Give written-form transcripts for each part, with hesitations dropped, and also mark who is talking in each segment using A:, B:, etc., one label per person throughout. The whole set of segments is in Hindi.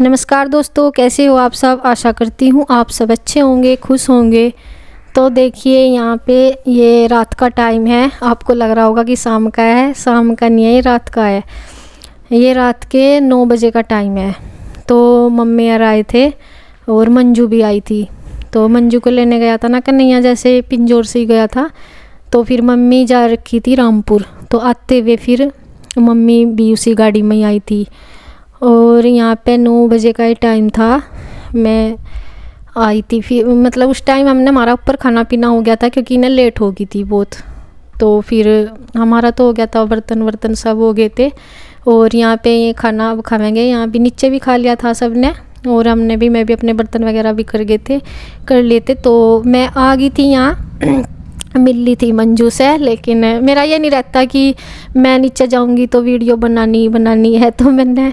A: नमस्कार दोस्तों, कैसे हो आप सब। आशा करती हूँ आप सब अच्छे होंगे, खुश होंगे। तो देखिए यहाँ पे ये रात का टाइम है। आपको लग रहा होगा कि शाम का है, शाम का नहीं है, ये रात का है। ये रात के 9 बजे का टाइम है। तो मम्मी यार आए थे और मंजू भी आई थी। तो मंजू को लेने गया था ना कन्हैया, जैसे पिंजौर से ही गया था। तो फिर मम्मी जा रखी थी रामपुर। तो आते हुए फिर मम्मी भी उसी गाड़ी में ही आई थी। और यहाँ पे 9 बजे का ही टाइम था, मैं आई थी। फिर मतलब उस टाइम हमने हमारा ऊपर खाना पीना हो गया था, क्योंकि ना लेट हो गई थी बहुत। तो फिर हमारा तो हो गया था, बर्तन वर्तन सब हो गए थे। और यहाँ पे ये खाना अब खाएंगे, यहाँ भी नीचे भी खा लिया था सब ने। और हमने भी, मैं भी अपने बर्तन वगैरह भी कर लिए थे। तो मैं आ गई थी यहाँ मिल ली थी मंजू से। लेकिन मेरा ये नहीं रहता कि मैं नीचे जाऊंगी तो वीडियो बनानी है, तो मैंने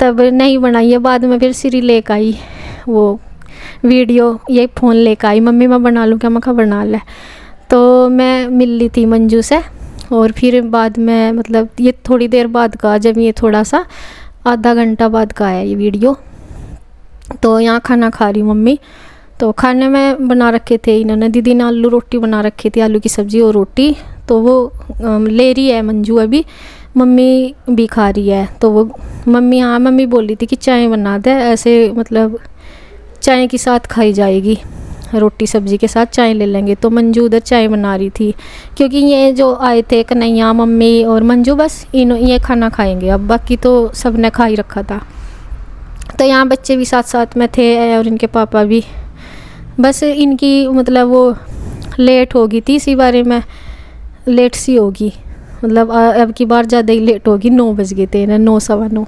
A: तब नहीं बनाई है। बाद में फिर सीरी लेकर आई वो वीडियो, ये फ़ोन लेकर आई। मम्मी मैं बना लूँ क्या, मैं कहा बना ले। तो मैं मिल ली थी मंजू से। और फिर बाद में मतलब ये थोड़ी देर बाद का, जब ये थोड़ा सा आधा घंटा बाद का है ये वीडियो। तो यहाँ खाना खा रही हूँ मम्मी। तो खाने में बना रखे थे इन्होंने, दीदी ने आलू रोटी बना रखी थी, आलू की सब्ज़ी और रोटी। तो वो ले रही है मंजू अभी, मम्मी भी खा रही है। तो वो मम्मी बोल रही थी कि चाय बना दे, ऐसे मतलब चाय के साथ खाई जाएगी, रोटी सब्ज़ी के साथ चाय ले लेंगे। तो मंजू उधर चाय बना रही थी, क्योंकि ये जो आए थे कन्हैया, मम्मी और मंजू, बस ये खाना खाएंगे। अब बाकी तो सब ने खा ही रखा था। तो यहाँ बच्चे भी साथ साथ में थे और इनके पापा भी। बस इनकी मतलब वो लेट हो गई थी, इसी बारे में लेट सी होगी, मतलब अब की बार ज़्यादा ही लेट होगी। 9 बज गए थे ना, 9 सवा 9।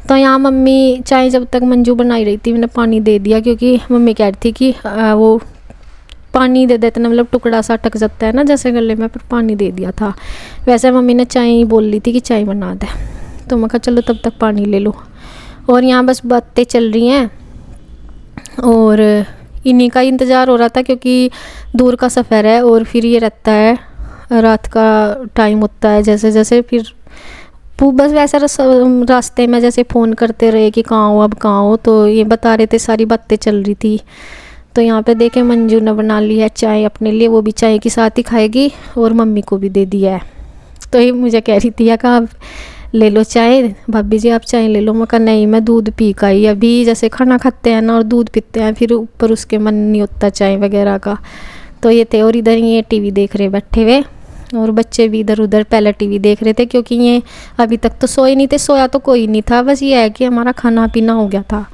A: तो यहाँ मम्मी चाय जब तक मंजू बनाई रही थी, मैंने पानी दे दिया, क्योंकि मम्मी कह रही थी कि वो पानी दे देते ना, मतलब टुकड़ा सा अटक जाता है ना जैसे गले में, पर पानी दे दिया था। वैसे मम्मी ने चाय ही बोल ली थी कि चाय बना दे। तो मैं कहा चलो तब तक पानी ले लो। और यहाँ बस बातें चल रही हैं और इन्हीं का इंतज़ार हो रहा था, क्योंकि दूर का सफ़र है। और फिर ये रहता है रात का टाइम होता है, जैसे जैसे फिर बस वैसे रास्ते में जैसे फ़ोन करते रहे कि कहाँ हो, अब कहाँ हो। तो ये बता रहे थे, सारी बातें चल रही थी। तो यहाँ पे देखे मंजू ने बना ली है चाय अपने लिए, वो भी चाय के साथ ही खाएगी और मम्मी को भी दे दिया है। तो ये मुझे कह रही थी कि आप ले लो चाय, भाभी जी आप चाय ले लो। मैं कहा नहीं, मैं दूध पी का ही, अभी जैसे खाना खाते हैं ना और दूध पीते हैं, फिर ऊपर उसके मन नहीं होता चाय वगैरह का। तो ये थे, और इधर ये टीवी देख रहे बैठे हुए, और बच्चे भी इधर उधर पहले टीवी देख रहे थे, क्योंकि ये अभी तक तो सोए नहीं थे। सोया तो कोई नहीं था, बस ये है कि हमारा खाना पीना हो गया था।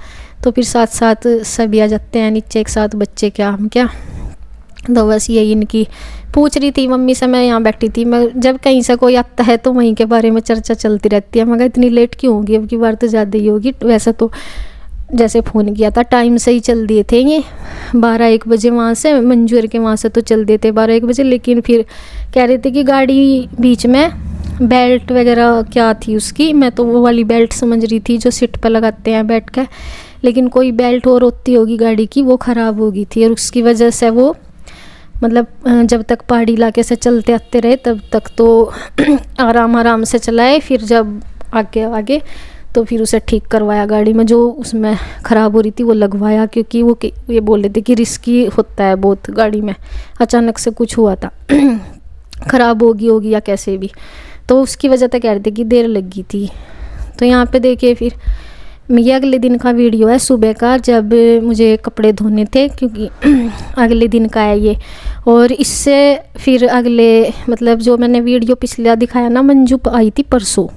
A: तो फिर साथ साथ सभी आ जाते हैं नीचे एक साथ, बच्चे क्या हम क्या। तो बस यही इनकी पूछ रही थी मम्मी से। मैं यहाँ बैठी थी, मैं जब कहीं से कोई आता है तो वहीं के बारे में चर्चा चलती रहती है। मगर इतनी लेट क्यों होगी, अब की बार तो ज़्यादा ही होगी। वैसे तो जैसे फ़ोन किया था टाइम से ही चल दिए थे ये, 12-1 बजे वहाँ से, मंजूर के वहाँ से तो चल दिए थे 12-1 बजे। लेकिन फिर कह रहे थे कि गाड़ी बीच में बेल्ट वगैरह क्या थी उसकी, मैं तो वो वाली बेल्ट समझ रही थी जो सीट पर लगाते हैं बैठ कर। लेकिन कोई बेल्ट और होती होगी गाड़ी की, वो ख़राब हो गई थी, और उसकी वजह से वो मतलब जब तक पहाड़ी इलाके से चलते आते रहे तब तक तो आराम से चलाए। फिर जब आगे तो फिर उसे ठीक करवाया, गाड़ी में जो उसमें ख़राब हो रही थी वो लगवाया, क्योंकि वो ये बोल रहे थे कि रिस्की होता है बहुत गाड़ी में, अचानक से कुछ हुआ था ख़राब होगी या कैसे भी। तो उसकी वजह से कह रहे थे कि देर लगी थी। तो यहाँ पे देखिए फिर ये अगले दिन का वीडियो है, सुबह का, जब मुझे कपड़े धोने थे, क्योंकि अगले दिन का है ये। और इससे फिर अगले मतलब जो मैंने वीडियो पिछला दिखाया ना, मंजू आई थी परसों।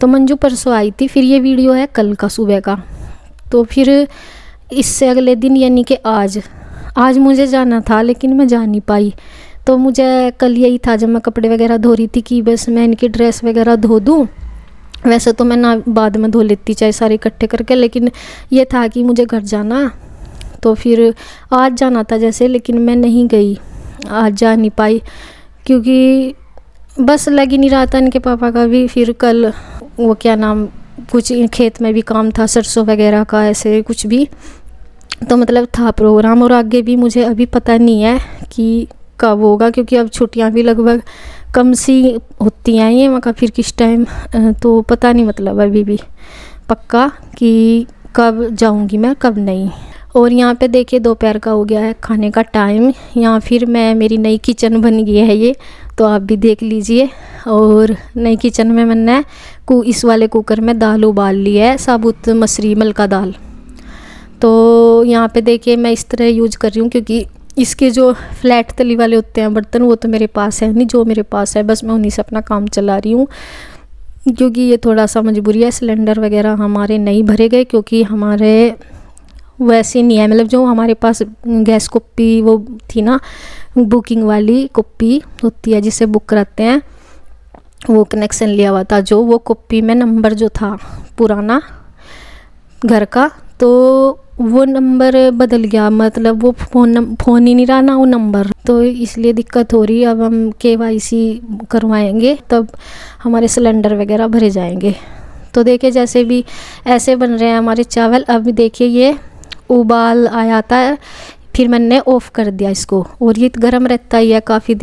A: तो मंजू परसों आई थी, फिर ये वीडियो है कल का सुबह का। तो फिर इससे अगले दिन यानी कि आज मुझे जाना था, लेकिन मैं जा नहीं पाई। तो मुझे कल यही था, जब मैं कपड़े वगैरह धो रही थी, कि बस मैं इनकी ड्रेस वगैरह धो दूँ। वैसे तो मैं ना बाद में धो लेती चाहे सारे इकट्ठे करके, लेकिन ये था कि मुझे घर जाना। तो फिर आज जाना था जैसे, लेकिन मैं नहीं गई, आज जा नहीं पाई, क्योंकि बस लग ही नहीं रहा था इनके पापा का भी। फिर कल वो क्या नाम, कुछ खेत में भी काम था, सरसों वगैरह का, ऐसे कुछ भी तो मतलब था प्रोग्राम। और आगे भी मुझे अभी पता नहीं है कि कब होगा, क्योंकि अब छुट्टियां भी लगभग कम सी होती हैं ये, मगर फिर किस टाइम तो पता नहीं, मतलब अभी भी पक्का कि कब जाऊंगी मैं कब नहीं। और यहाँ पे देखिए दोपहर का हो गया है खाने का टाइम। यहाँ फिर मेरी नई किचन बन गई है ये, तो आप भी देख लीजिए। और नई किचन में मैंने इस वाले कुकर में दाल उबाल ली है, साबुत मसूरी मलका दाल। तो यहाँ पे देखिए मैं इस तरह यूज़ कर रही हूँ, क्योंकि इसके जो फ्लैट तली वाले होते हैं बर्तन वो तो मेरे पास है नहीं, जो मेरे पास है बस मैं उन्हीं से अपना काम चला रही हूँ। क्योंकि ये थोड़ा सा मजबूरी है, सिलेंडर वगैरह हमारे नहीं भरे गए, क्योंकि हमारे वैसे नहीं है, मतलब जो हमारे पास गैस कुप्पी वो थी ना, बुकिंग वाली कुप्पी होती है जिसे बुक कराते हैं, वो कनेक्शन लिया हुआ था। जो वो कुप्पी में नंबर जो था पुराना घर का, तो वो नंबर बदल गया, मतलब वो फ़ोन ही नहीं रहा ना वो नंबर, तो इसलिए दिक्कत हो रही है। अब हम KYC करवाएंगे तब हमारे सिलेंडर वगैरह भरे जाएंगे। तो देखिए जैसे भी ऐसे बन रहे हैं हमारे चावल। अभी देखिए ये उबाल आया था, फिर मैंने ऑफ़ कर दिया इसको, और ये गर्म रहता ही है काफ़ी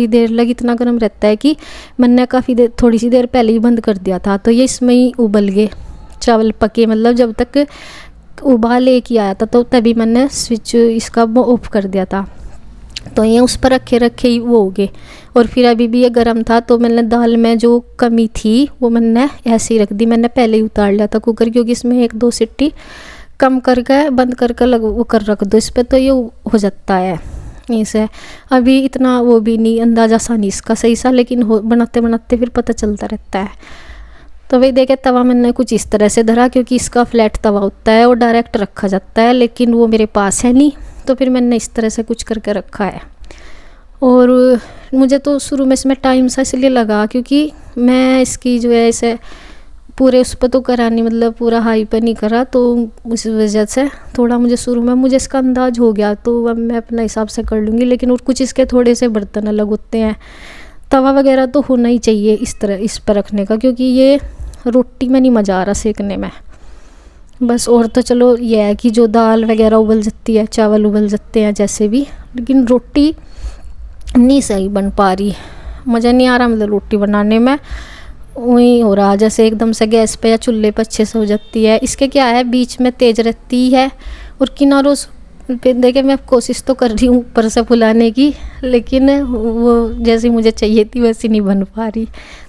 A: देर लग इतना गर्म रहता है कि मैंने थोड़ी सी देर पहले ही बंद कर दिया था। तो ये इसमें ही उबल गए चावल पके, मतलब जब तक उबाल एक ही आया था तो तभी मैंने स्विच इसका ऑफ कर दिया था। तो ये उस पर रखे ही वो हो गए। और फिर अभी भी ये गर्म था, तो मैंने दाल में जो कमी थी वो मैंने ऐसे ही रख दी। मैंने पहले ही उतार लिया था कुकर, क्योंकि इसमें 1-2 सीटी कम करके बंद करके वो कर रख दो इस पर, तो ये हो जाता है इसे। अभी इतना वो भी नहीं अंदाज़ा सा नहीं इसका सही सा, लेकिन बनाते बनाते फिर पता चलता रहता है। तो वही देखे तवा मैंने कुछ इस तरह से धरा, क्योंकि इसका फ्लैट तवा होता है और डायरेक्ट रखा जाता है, लेकिन वो मेरे पास है नहीं, तो फिर मैंने इस तरह से कुछ करके रखा है। और मुझे तो शुरू में इसमें टाइम सा इसलिए लगा, क्योंकि मैं इसकी जो है इसे पूरे उस पर तो करा नहीं, मतलब पूरा हाई पर नहीं करा, तो उस वजह से थोड़ा मुझे शुरू में मुझे इसका अंदाज़ हो गया, तो अब मैं अपना हिसाब से कर लूँगी। लेकिन और कुछ इसके थोड़े से बर्तन अलग होते हैं, तवा वगैरह तो होना ही चाहिए इस तरह इस पर रखने का, क्योंकि ये रोटी में नहीं मज़ा आ रहा सेकने में बस। और तो चलो ये है कि जो दाल वगैरह उबल जाती है, चावल उबल जाते हैं जैसे भी, लेकिन रोटी नहीं सही बन पा रही, मज़ा नहीं आ रहा मतलब रोटी बनाने में। वही हो रहा जैसे एकदम से गैस पे या चूल्हे पर अच्छे से हो जाती है। इसके क्या है, बीच में तेज़ रहती है और किनारों पे देखे मैं कोशिश तो कर रही हूँ ऊपर से फुलाने की, लेकिन वो जैसी मुझे चाहिए थी वैसी नहीं बन पा रही,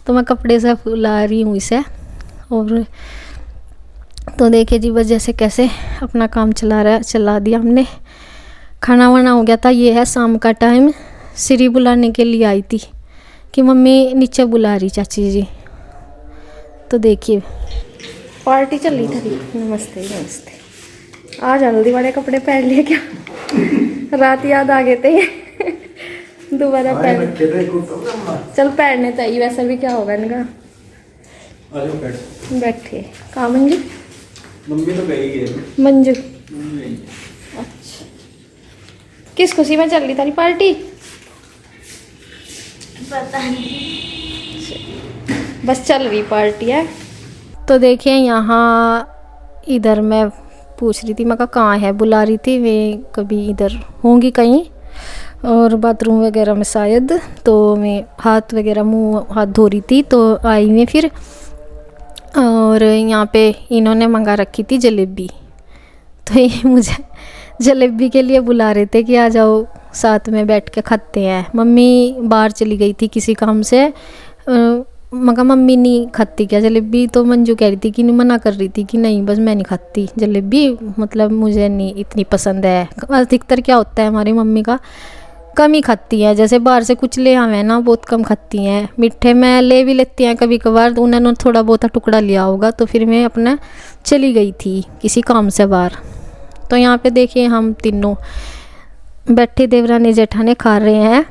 A: तो मैं कपड़े से फुला रही हूँ इसे। और तो देखिए जी बस जैसे कैसे अपना काम चला दिया हमने। खाना वाना हो गया था। ये है शाम का टाइम, श्री बुलाने के लिए आई थी कि मम्मी नीचे बुला रही चाची जी। तो देखिए पार्टी चल रही थी। नमस्ते नमस्ते। आज हल्दी वाले कपड़े पहन लिए क्या? रात याद आ गए थे दोबारा पहन। चल पहनने चाहिए, वैसे भी क्या होगा इनका। बैठे कहाँ मंजू?
B: मम्मी तो गई है।
A: मंजू अच्छा, किस खुशी में चल रही तारी पार्टी?
C: पता नहीं,
A: बस चल रही पार्टी है। तो देखिए यहाँ इधर मैं पूछ रही थी, मैं कहा कहाँ है, बुला रही थी वे कभी इधर होंगी कहीं और बाथरूम वगैरह में शायद। तो मैं हाथ वगैरह मुंह हाथ धो रही थी, तो आई मैं फिर। और यहाँ पे इन्होंने मंगा रखी थी जलेबी, तो ये मुझे जलेबी के लिए बुला रहे थे कि आ जाओ साथ में बैठ के खाते हैं। मम्मी बाहर चली गई थी किसी काम से, मगर मम्मी नहीं खाती क्या जलेबी, तो मंजू कह रही थी कि नहीं, मना कर रही थी कि नहीं बस मैं नहीं खाती जलेबी, मतलब मुझे नहीं इतनी पसंद है। अधिकतर क्या होता है हमारी मम्मी का कम ही खाती हैं, जैसे बाहर से कुछ ले आवे ना बहुत कम खाती हैं। मीठे में ले भी लेती हैं कभी कभार, तो उन्होंने थोड़ा बहुत टुकड़ा लिया होगा, तो फिर मैं अपना चली गई थी किसी काम से बाहर। तो यहाँ पे देखिए हम तीनों बैठे देवरानी जेठानी खा रहे हैं।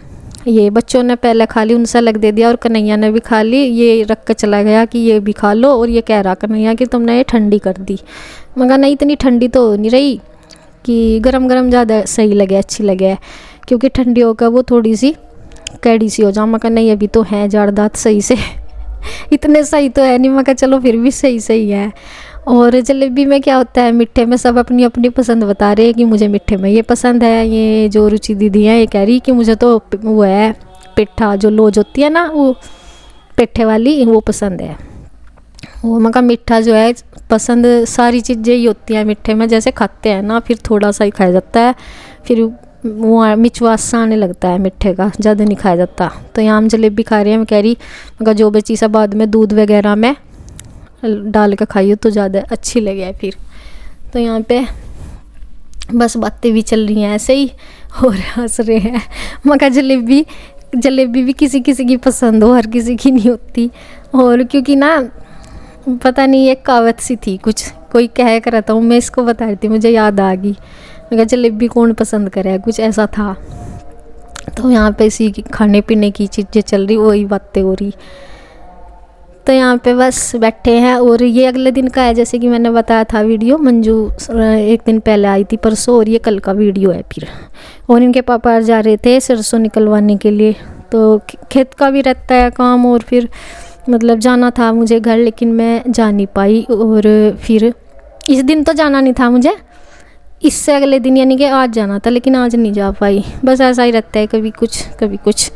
A: ये बच्चों ने पहले खा ली, उनसे अलग दे दिया, और कन्हैया ने भी खा ली। ये रख कर चला गया कि ये भी खा लो, और ये कह रहा कन्हैया कि तुमने ये ठंडी कर दी। मगर नहीं इतनी ठंडी तो नहीं रही कि गरम गरम ज़्यादा सही लगे, अच्छी लगे, क्योंकि ठंडी होकर वो थोड़ी सी कैडी सी हो जाए। मगर नहीं अभी तो है जाड़दात सही से इतने सही तो है नहीं, मगर चलो फिर भी सही सही है। और जलेबी में क्या होता है, मीठे में सब अपनी अपनी पसंद बता रहे हैं कि मुझे मीठे में ये पसंद है। ये जो रुचि दीदी है ये कह रही कि मुझे तो वो है पेठा जो लोज होती है ना, वो पेठे वाली वो पसंद है। वो मगर मीठा जो है पसंद सारी चीज़ें ही होती हैं मीठे में, जैसे खाते हैं ना फिर थोड़ा सा ही खाया जाता है, फिर वो मिचवास सा आने लगता है मीठे का, ज़्यादा नहीं खाया जाता। तो यहाँ हम जलेबी खा रहे हैं। मैं कह रही मगर जो बची सा बाद में दूध वगैरह में डाल के खाइए तो ज़्यादा अच्छी लगे फिर। तो यहाँ पे बस बातें भी चल रही हैं ऐसे ही और हंस रहे हैं। मगर जलेबी भी किसी किसी की पसंद हो, हर किसी की नहीं होती। और क्योंकि ना पता नहीं एक कहावत सी थी, कुछ कोई कह कर रहा था, मैं इसको बता रही थी, मुझे याद आ गई। मैं कहा जलेबी कौन पसंद करे, कुछ ऐसा था। तो यहाँ पे इसी खाने पीने की चीज़ें चल रही, वही बातें हो रही। तो यहाँ पे बस बैठे हैं। और ये अगले दिन का है, जैसे कि मैंने बताया था वीडियो, मंजू एक दिन पहले आई थी परसों, और ये कल का वीडियो है फिर। और इनके पापा जा रहे थे सरसों निकलवाने के लिए, तो खेत का भी रहता है काम, और फिर मतलब जाना था मुझे घर, लेकिन मैं जा नहीं पाई। और फिर इस दिन तो जाना नहीं था मुझे, इससे अगले दिन यानी कि आज जाना था, लेकिन आज नहीं जा पाई। बस ऐसा ही रहता है, कभी कुछ कभी कुछ।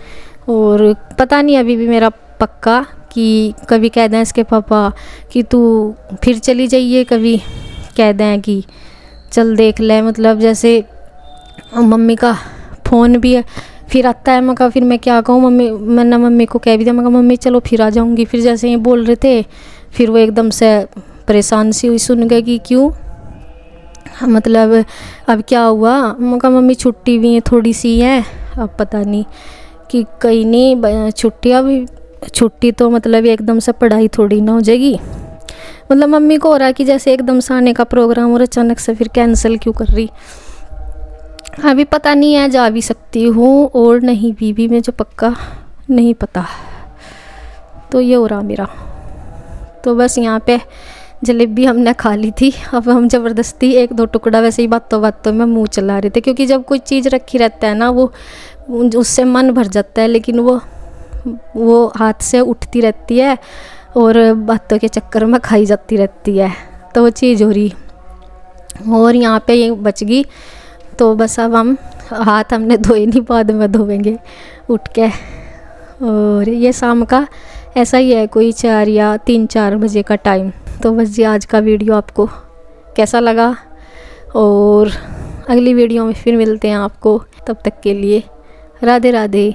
A: और पता नहीं अभी भी मेरा पक्का कि कभी कह दें इसके पापा कि तू फिर चली जाइए, कभी कह दें कि चल देख ले, मतलब जैसे मम्मी का फ़ोन भी है फिर आता है। मगर फिर मैं क्या कहूँ, मैंने मम्मी को कह भी दिया, मगर मम्मी चलो फिर आ जाऊँगी। फिर जैसे ये बोल रहे थे, फिर वो एकदम से परेशान सी हुई सुन गए कि क्यों, मतलब अब क्या हुआ। मगर मम्मी छुट्टी भी है थोड़ी सी है, अब पता नहीं कि कहीं नहीं छुट्टियाँ भी, छुट्टी तो मतलब एकदम से पढ़ाई थोड़ी ना हो जाएगी। मतलब मम्मी को हो रहा है कि जैसे एकदम से आने का प्रोग्राम और अचानक से फिर कैंसिल क्यों कर रही। अभी पता नहीं है, जा भी सकती हूँ और नहीं भी मुझे पक्का नहीं पता। तो ये हो रहा मेरा। तो बस यहाँ पे जलेबी हमने खा ली थी, अब हम ज़बरदस्ती एक दो टुकड़ा वैसे ही बातों बातों में मुंह चला रहे थे, क्योंकि जब कोई चीज़ रखी रहता है ना वो उससे मन भर जाता है, लेकिन वो हाथ से उठती रहती है और बातों के चक्कर में खाई जाती रहती है। तो वो चीज़ हो रही, और यहाँ पे ये बच गई। तो बस अब हम हाथ हमने धोए नहीं, बाद में धोएंगे उठ के। और ये शाम का ऐसा ही है, कोई 4 या 3-4 बजे का टाइम। तो बस ये आज का वीडियो आपको कैसा लगा, और अगली वीडियो में फिर मिलते हैं आपको। तब तक के लिए राधे राधे।